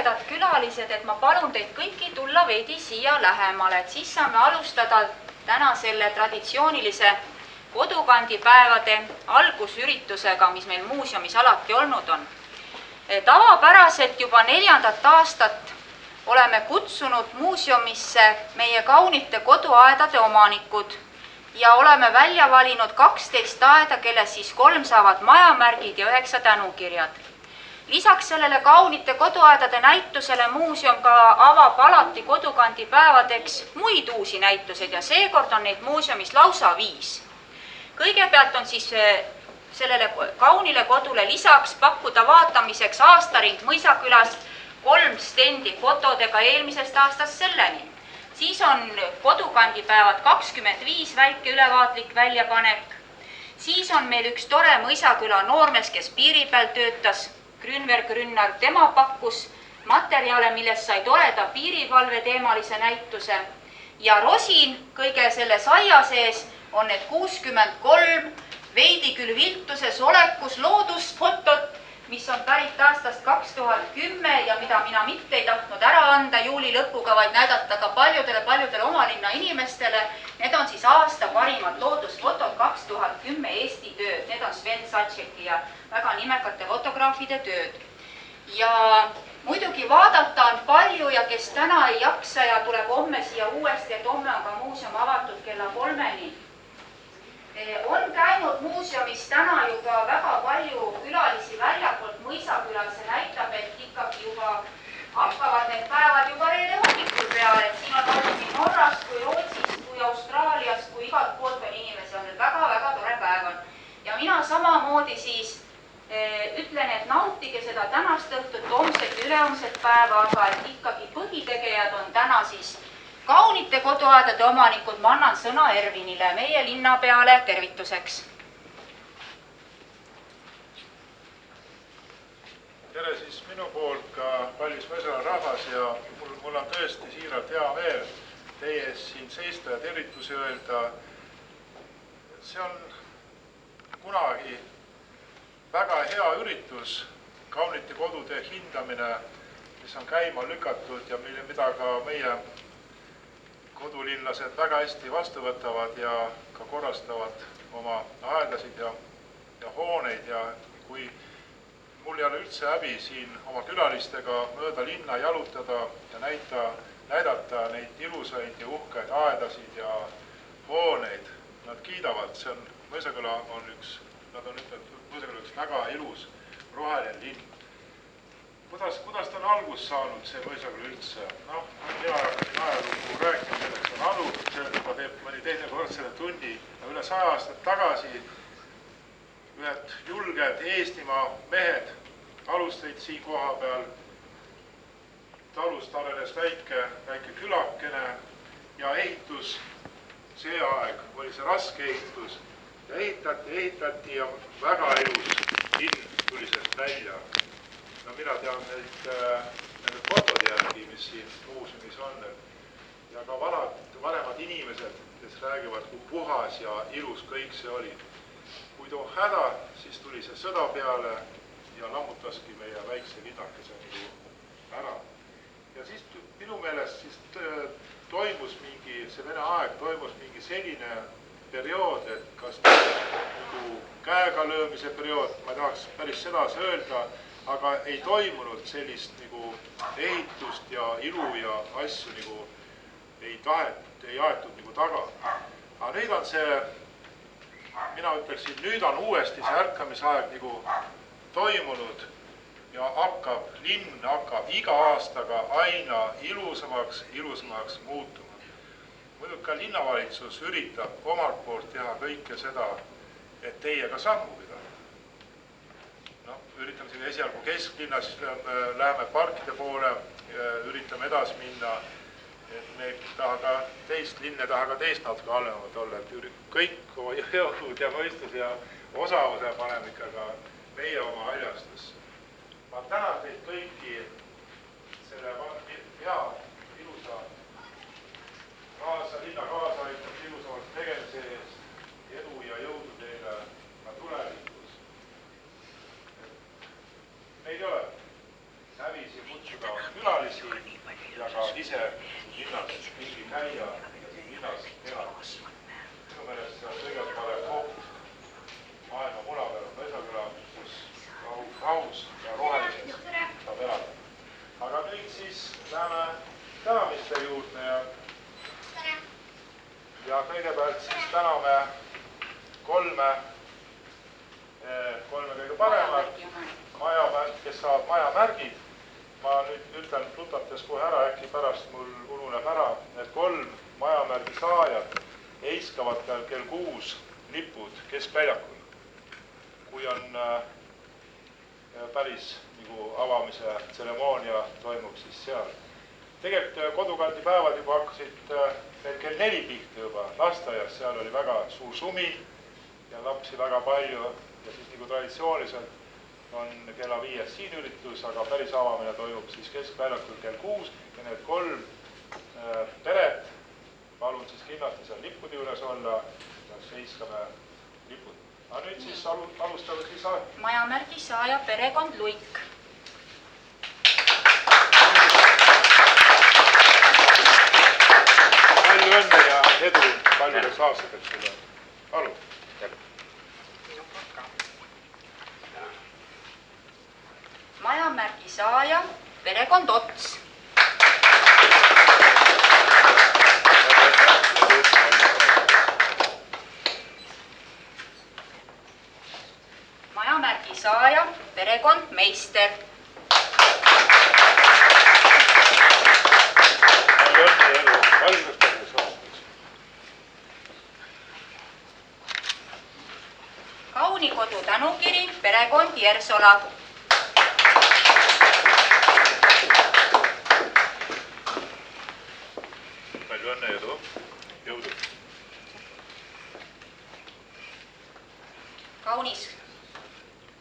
toredad külalised, et ma palun teid kõiki tulla veidi siia lähemale, et siis saame alustada täna selle traditsioonilise kodukandipäevade algusüritusega, mis meil muuseumis alati olnud on. Tavapäraselt juba 4. aastat oleme kutsunud muuseumisse meie kaunite koduaedade omanikud ja oleme välja valinud 12 aeda, kellest siis 3 saavad majamärgid ja 9 tänukirjad. Lisaks sellele kaunite koduaedade näitusele muuseum ka avab alati kodukandipäevadeks muid uusi näituseid ja seekord on neid muuseumis lausa 5. Kõigepealt on siis sellele kaunile kodule lisaks pakkuda vaatamiseks aastaring Mõisakülast 3 stendi fotodega eelmisest aastast selleni. Siis on kodukandipäevad 25 väike ülevaatlik väljapanek. Siis on meil üks tore Mõisaküla noormees, kes piiri peal töötas, Grünver Grünnar, tema pakkus materjale, millest sai toreda piirivalve teemalise näituse. Ja rosin kõige selle saia sees on need 63 veidi küll viltuses olekus loodusfotot, mis on pärit aastast 2010 ja mida mina mitte ei tahtnud ära anda juuli lõpuga, vaid näidata ka paljudele omalinna inimestele. Need on siis aasta parimad loodusfotod 2010 Eesti tööd. Need on Sven Satšeki ja väga nimekate fotograafide tööd. Ja muidugi vaadata on palju ja kes täna ei jaksa ja tuleb homme siia uuesti, et homme on ka muuseum avatud kella 3-ni. On käinud muuseumis täna juba väga palju külalisi väljapoolt Mõisakülal. See näitab, et ikkagi juba hakkavad need päevad juba reede hommikul peale. Et siin on olnud nii Norrast kui Rootsist kui Austraaliast kui igalt poolt on inimesi. On väga tore päev on. Ja mina samamoodi siis ütlen, et nautige seda tänast õhtut, homset ja ülehomset päeva, aga et ikkagi põhitegejad on täna siis kaunite koduaedade omanikud. Ma annan sõna Ervinile, meie linnapeale, tervituseks. Tere siis minu poolt ka kallis Mõisala rahvas ja mul on tõesti siiralt hea meel teie ees siin seista ja tervitusi öelda. See on kunagi väga hea üritus, kaunite kodude hindamine, mis on käima lükatud ja mida ka meie kodulinlased väga hästi vastu võtavad ja ka korrastavad oma aedasid ja hooneid. Ja kui mul ei ole üldse häbi siin oma külalistega mööda linna jalutada ja näidata neid ilusaid ja uhkeid aedasid ja hooneid, nad kiidavad. See on, Mõisaküla on nad on ütelnud, Mõisaküla üks väga ilus roheline linn. Kuidas ta on algust saanud, see Mõisaküla üldse? Mina hakkasin ajalugu rääkima, selleks on alu, see juba teeb mõni teine kord selle tunni. Üle 100 aastat tagasi ühed julged Eestimaa mehed alustasid siin koha peal. Talust arenes väike külakene ja ehitus, see aeg oli see raske ehitus ja ehitati ja väga ilus linn tuli sellest välja. Mina tean nende fotode järgi, mis siin muuseumis on ja ka vanemad inimesed, kes räägivad, kui puhas ja ilus kõik see oli. Kui too häda, siis tuli see sõda peale ja lammutaski meie väikse linnakese ära. Ja siis minu meelest siis toimus see Vene aeg toimus mingi selline periood, et kas käega löömise periood, ma ei tahaks päris seda öelda, aga ei toimunud sellist ehitust ja ilu ja asju ei aetud taga. Aga nüüd on see, mina ütleksin, nüüd on uuesti see ärkamisaeg toimunud ja linn hakkab iga aastaga aina ilusamaks muutuma. Muidugi ka linnavalitsus üritab omalt poolt teha kõike seda, et teiega sammu pidada. Üritame siin esialgu kesklinnas, läheme parkide poole, üritame edasi minna, et me ei taha ka teist linna, taha ka teist natuke halvemad olla, et kõik oma jõud ja mõistus ja osavuse paneme ikka ka meie oma haljastusse. Ma tänan teid kõiki selle hea, ilusa linna kaasaitamist ilusamaks tegemise eest, edu ja jõudu teile ka tulevikus. Meil ei ole häbi siia kutsuda külalisi ja ka ise linnas ringi käia ja siin linnas elada. Minu meelest see on kõige parem koht maailma muna peal Mõisaküla, kus rahus ja rohelises saab elada. Aga nüüd siis läheme tänamiste juurde ja kõigepealt siis täname kolme kõige paremat majamärk, kes saab majamärgid. Ma nüüd ütlen tutates kohe ära, äkki pärast mul ununeb ära, need 3 majamärgi saajad heiskavad kell 6 lipud keskväljakul, kui on päris nagu avamise tseremoonia toimub siis seal. Tegelikult kodukandipäevad juba hakkasid meil kell 4 pihta juba lasteaias, seal oli väga suur sumi ja lapsi väga palju ja siis nagu traditsiooniliselt on kella 5 siin üritus, aga päris avamine toimub siis keskväljakul kell 6 ja need 3 peret palun siis kindlasti seal lippude juures olla ja seiskame lipud. Aga nüüd siis alustame siis majamärgi saaja perekond Luik. Palju õnne ja edu paljudeks aastateks sulle. Palun. Majamärgi saaja perekond Ots. Majamärgi saaja perekond Meister. Palju õnne ja edu paljudeks aastateks. Kaunikodu tänukiri perekond Jersola. Palju õnne ja edu. Jõudu.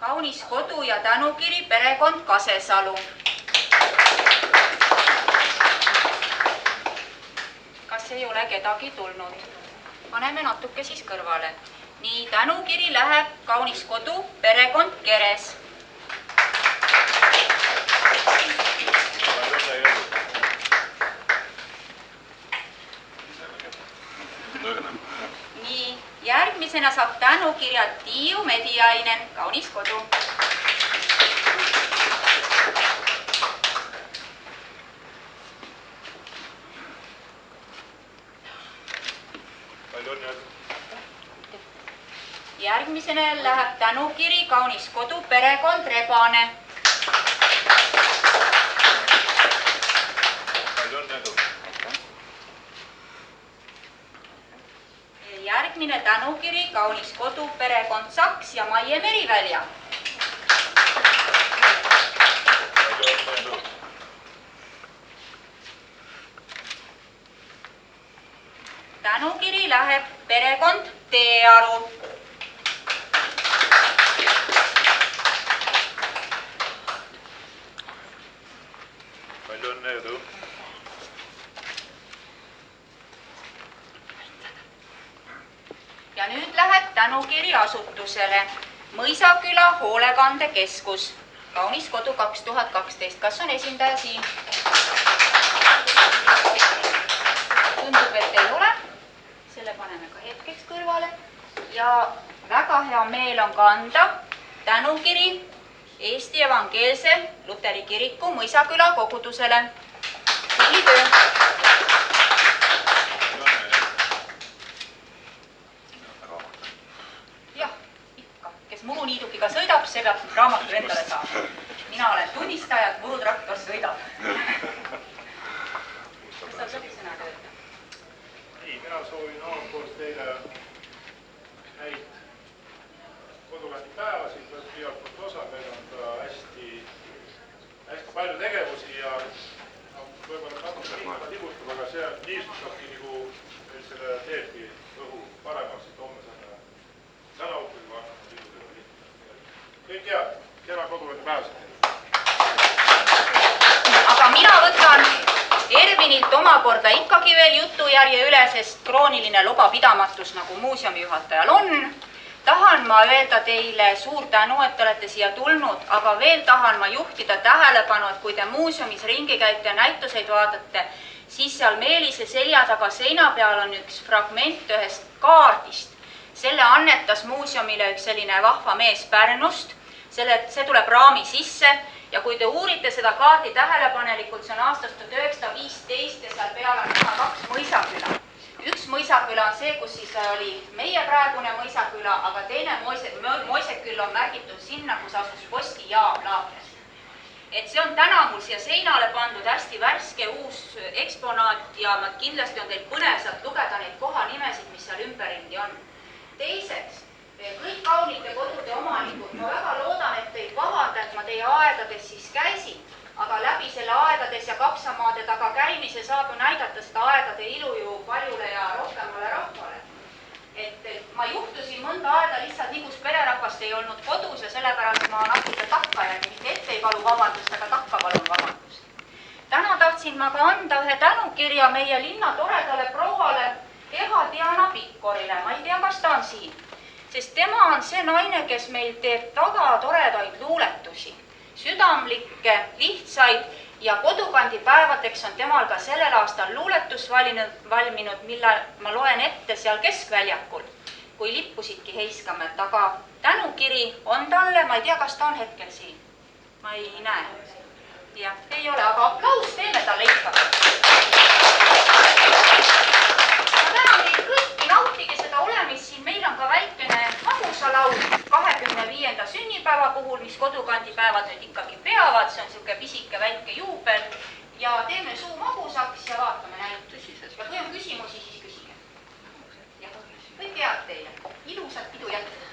Kaunis kodu ja tänukiri perekond Kasesalu. Kas ei ole kedagi tulnud? Paneme natuke siis kõrvale. Nii, tänukiri läheb Kaunis kodu perekond Keres. Palju õnne ja edu. Nii, järgmisena saab tänukirja Tiiu Mediainen, Kaunis kodu. Palju õnne ja edu. Järgmisena läheb tänukiri Kaunis kodu perekond Rebane. Palju õnne ja edu. Järgmine tänukiri Kaunis kodu perekond Saks ja Maie Merivälja. Palju õnne ja edu. Tänukiri läheb perekond Teearu. Palju õnne ja edu. Ja nüüd läheb tänukiri asutusele Mõisaküla hoolekandekeskus. Kaunis kodu 2012. Kas on esindaja siin? Tundub, et ei ole. Selle paneme ka hetkeks kõrvale. Ja väga hea meel on kanda tänukiri Eesti Evangeelse Luteri Kiriku Mõisaküla kogudusele. Tubli töö! Muruniidukiga sõidab, see peab raamatu endale saama. Mina olen tunnistaja, et murutraktor sõidab. Kas sa sobib sõnaga öelda? Nii, mina soovin omalt poolt teile häid kodukandipäevasid, võtke igalt poolt osa, meil on ka hästi palju tegevusi ja võib-olla natuke liiga tibustab, aga see niistustabki nagu meil selle teebki õhu paremaks, et homme saame tänavukuga hakkama liidudega. Kõik head, kena kodukandipäevasid. Aga mina võtan Ervinilt omakorda ikkagi veel jutujärje üle, sest krooniline lubapidamatus, nagu muuseumi juhatajal on, tahan ma öelda teile suur tänu, et te olete siia tulnud, aga veel tahan ma juhtida tähelepanu, et kui te muuseumis ringi käite ja näituseid vaatate, siis seal Meelise selja taga seina peal on üks fragment ühest kaardist. Selle annetas muuseumile üks selline vahva mees Pärnust. See tuleb raami sisse ja kui te uurite seda kaardi tähelepanelikult, see on aastast 1915 ja seal peal on näha 2 mõisaküla. Üks mõisaküla on see, kus siis oli meie praegune mõisaküla, aga teine Moiseküll on märgitud sinna, kus asus postijaam Laapres. Et see on täna mul siia seinale pandud hästi värske uus eksponaat ja kindlasti on teil põnev sealt lugeda neid kohanimesid, mis seal ümberringi on. Teiseks, kõik kaunite kodude omanikud, ma väga loodan, et teid vabanda, et ma teie aedades siis käisin, aga läbi selle aedades ja kapsamaade taga käimise saab ju näidata seda aedade ilu ju paljule ja rohkemale rahvale. Et ma juhtusin mõnda aeda lihtsalt nii, kus pererahvast ei olnud kodus ja sellepärast ma natuke takka jään, mitte ette ei palu vabandust, aga takka palun vabandust. Täna tahtsin ma ka anda ühe tänukirja meie linna toredale prouale Eha-Diana Pikkorile, ma ei tea, kas ta on siin, sest tema on see naine, kes meil teeb taga toredaid luuletusi, südamlikke, lihtsaid ja kodukandipäevadeks on temal ka sellel aastal luuletus valminud, mille ma loen ette seal Keskväljakul, kui lippusidki heiskame, aga tänukiri on talle, ma ei tea, kas ta on hetkel siin, ma ei näe. Jah, ei ole, aga aplaus teeme talle ikka. Ma tänan teid kõiki, nautige seda olemist siin, meil on ka väikene magusalaud 25. sünnipäeva puhul, mis kodukandipäevad nüüd ikkagi peavad, see on siuke pisike väike juubel ja teeme suu magusaks ja vaatame näitusi. Ja kui on küsimusi, siis küsige. Kõik head teile, ilusat pidu jätku.